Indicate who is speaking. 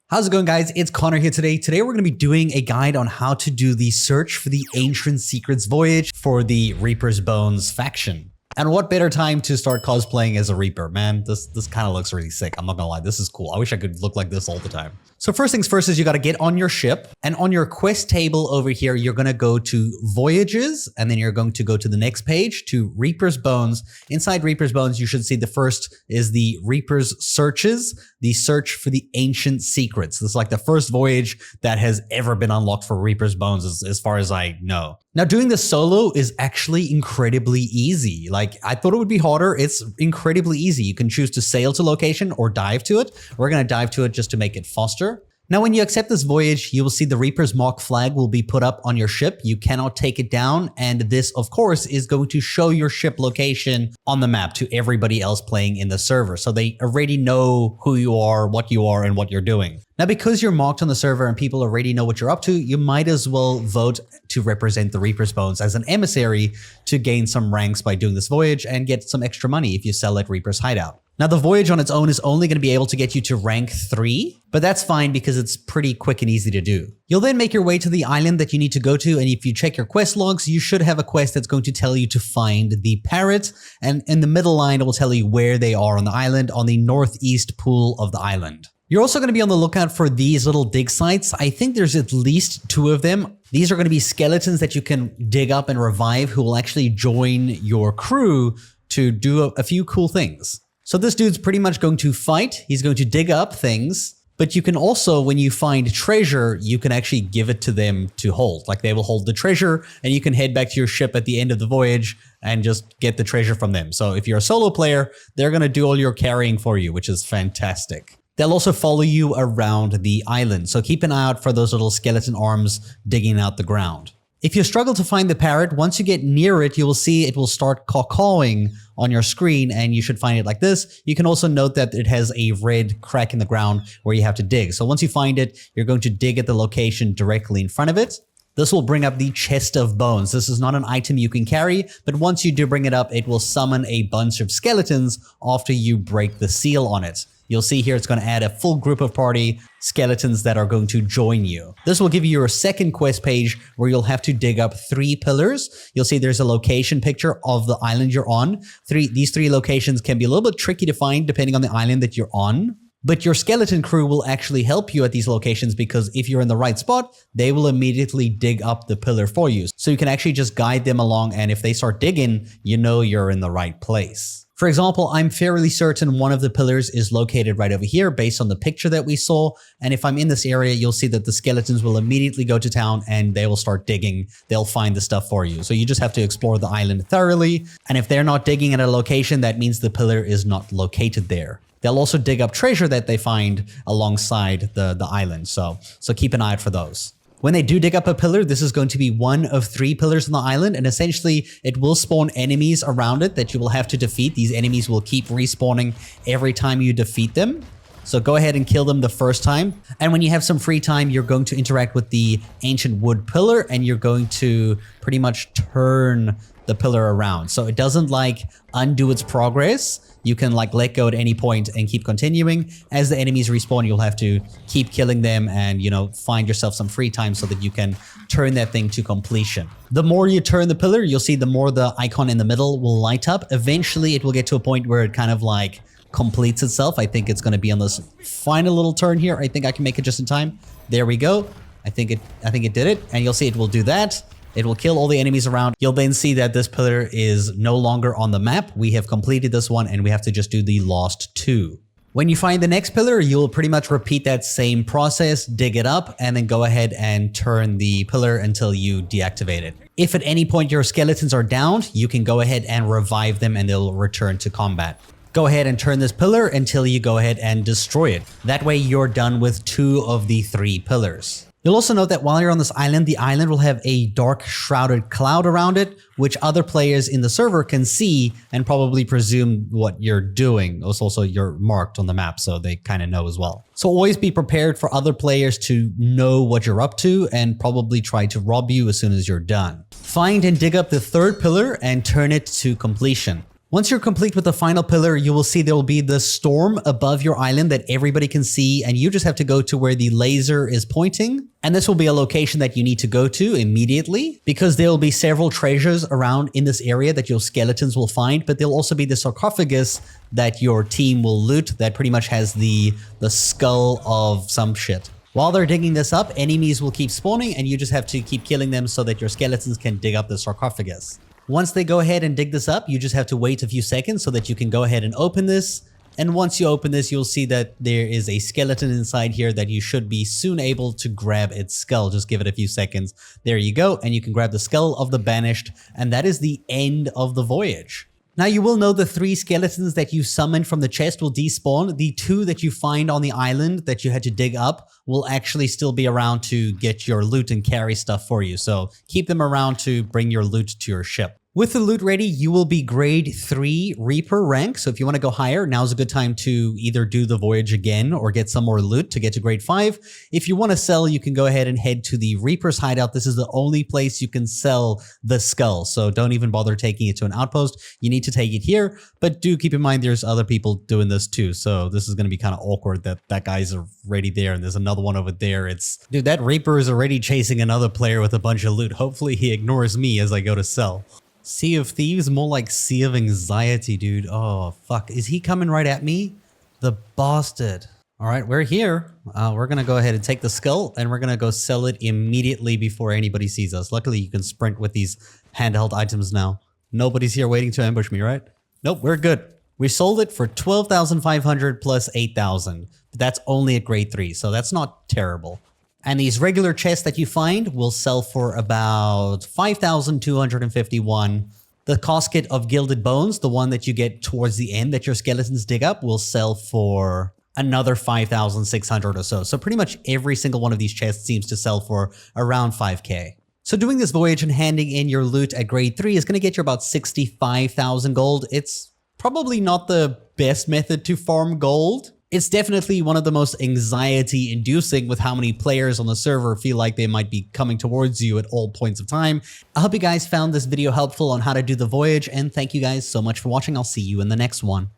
Speaker 1: How's it going, guys? It's Connor here today. Today we're going to be doing a guide on how to do the search for the Ancient Secrets Voyage for the Reaper's Bones faction. And what better time to start cosplaying as a Reaper? Man, this kind of looks really sick. I'm not gonna lie, this is cool. I wish I could look like this all the time. So first things first is you gotta get on your ship, and on your quest table over here, you're gonna go to Voyages, and then you're going to go to the next page to Reaper's Bones. Inside Reaper's Bones, you should see the first is the Reaper's Searches, the search for the Ancient Secrets. This is like the first voyage that has ever been unlocked for Reaper's Bones as far as I know. Now, doing this solo is actually incredibly easy. Like, I thought it would be harder. It's incredibly easy. You can choose to sail to location or dive to it. We're going to dive to it just to make it faster. Now, when you accept this voyage, you will see the Reaper's Mark flag will be put up on your ship. You cannot take it down. And this, of course, is going to show your ship location on the map to everybody else playing in the server. So they already know who you are, and what you're doing. Now, because you're marked on the server and people already know what you're up to, you might as well vote to represent the Reaper's Bones as an emissary to gain some ranks by doing this voyage and get some extra money if you sell at Reaper's Hideout. Now, the voyage on its own is only going to be able to get you to rank 3, but that's fine because it's pretty quick and easy to do. You'll then make your way to the island that you need to go to, and if you check your quest logs, you should have a quest that's going to tell you to find the parrot, and in the middle line, it will tell you where they are on the island, on the northeast pool of the island. You're also going to be on the lookout for these little dig sites. I think there's at least 2 of them. These are going to be skeletons that you can dig up and revive who will actually join your crew to do a few cool things. So this dude's pretty much going to fight. He's going to dig up things, but you can also, when you find treasure, you can actually give it to them to hold. Like, they will hold the treasure and you can head back to your ship at the end of the voyage and just get the treasure from them. So if you're a solo player, they're going to do all your carrying for you, which is fantastic. They'll also follow you around the island. So keep an eye out for those little skeleton arms digging out the ground. If you struggle to find the parrot, once you get near it, you will see it will start caw-cawing on your screen, and you should find it like this. You can also note that it has a red crack in the ground where you have to dig. So once you find it, you're going to dig at the location directly in front of it. This will bring up the chest of bones. This is not an item you can carry, but once you do bring it up, it will summon a bunch of skeletons after you break the seal on it. You'll see here it's going to add a full group of party skeletons that are going to join you. This will give you your second quest page where you'll have to dig up 3 pillars. You'll see there's a location picture of the island you're on. These 3 locations can be a little bit tricky to find depending on the island that you're on. But your skeleton crew will actually help you at these locations because if you're in the right spot, they will immediately dig up the pillar for you. So you can actually just guide them along, and if they start digging, you know you're in the right place. For example, I'm fairly certain one of the pillars is located right over here based on the picture that we saw. And if I'm in this area, you'll see that the skeletons will immediately go to town and they will start digging. They'll find the stuff for you. So you just have to explore the island thoroughly. And if they're not digging at a location, that means the pillar is not located there. They'll also dig up treasure that they find alongside the island. So keep an eye out for those. When they do dig up a pillar, this is going to be one of 3 pillars on the island, and essentially it will spawn enemies around it that you will have to defeat. These enemies will keep respawning every time you defeat them. So go ahead and kill them the first time. And when you have some free time, you're going to interact with the ancient wood pillar, and you're going to pretty much turn the pillar around. So it doesn't like undo its progress. You can like let go at any point and keep continuing. As the enemies respawn, you'll have to keep killing them and, you know, find yourself some free time so that you can turn that thing to completion. The more you turn the pillar, you'll see the more the icon in the middle will light up. Eventually, it will get to a point where it kind of like completes itself. I think it's going to be on this final little turn here. I think I can make it just in time. There we go. I think it did it. And you'll see it will do that. It will kill all the enemies around. You'll then see that this pillar is no longer on the map. We have completed this one and we have to just do the last 2. When you find the next pillar, you'll pretty much repeat that same process, dig it up, and then go ahead and turn the pillar until you deactivate it. If at any point your skeletons are downed, you can go ahead and revive them and they'll return to combat. Go ahead and turn this pillar until you go ahead and destroy it. That way you're done with 2 of the 3 pillars. You'll also note that while you're on this island, the island will have a dark shrouded cloud around it, which other players in the server can see and probably presume what you're doing. Also, you're marked on the map, so they kind of know as well. So always be prepared for other players to know what you're up to and probably try to rob you as soon as you're done. Find and dig up the 3rd pillar and turn it to completion. Once you're complete with the final pillar, you will see there will be the storm above your island that everybody can see, and you just have to go to where the laser is pointing. And this will be a location that you need to go to immediately because there will be several treasures around in this area that your skeletons will find, but there'll also be the sarcophagus that your team will loot that pretty much has the skull of some shit. While they're digging this up, enemies will keep spawning and you just have to keep killing them so that your skeletons can dig up the sarcophagus. Once they go ahead and dig this up, you just have to wait a few seconds so that you can go ahead and open this. And once you open this, you'll see that there is a skeleton inside here that you should be soon able to grab its skull. Just give it a few seconds. There you go. And you can grab the skull of the Banished. And that is the end of the voyage. Now you will know the 3 skeletons that you summoned from the chest will despawn. The 2 that you find on the island that you had to dig up will actually still be around to get your loot and carry stuff for you. So keep them around to bring your loot to your ship. With the loot ready, you will be grade 3 Reaper rank. So if you want to go higher, now's a good time to either do the voyage again or get some more loot to get to grade 5. If you want to sell, you can go ahead and head to the Reaper's hideout. This is the only place you can sell the skull. So don't even bother taking it to an outpost. You need to take it here, but do keep in mind there's other people doing this too. So this is going to be kind of awkward that guy's already there and there's another one over there. Dude, that Reaper is already chasing another player with a bunch of loot. Hopefully he ignores me as I go to sell. Sea of Thieves, more like Sea of Anxiety, dude. Oh, fuck. Is he coming right at me? The bastard. All right, we're here. We're going to go ahead and take the skull, and we're going to go sell it immediately before anybody sees us. Luckily, you can sprint with these handheld items now. Nobody's here waiting to ambush me, right? Nope, we're good. We sold it for 12,500 plus 8,000. But that's only at grade 3, so that's not terrible. And these regular chests that you find will sell for about 5,251. The casket of gilded bones, the one that you get towards the end that your skeletons dig up, will sell for another 5,600 or so. So pretty much every single one of these chests seems to sell for around 5k. So doing this voyage and handing in your loot at grade 3 is going to get you about 65,000 gold. It's probably not the best method to farm gold. It's definitely one of the most anxiety-inducing with how many players on the server feel like they might be coming towards you at all points of time. I hope you guys found this video helpful on how to do the voyage, and thank you guys so much for watching. I'll see you in the next one.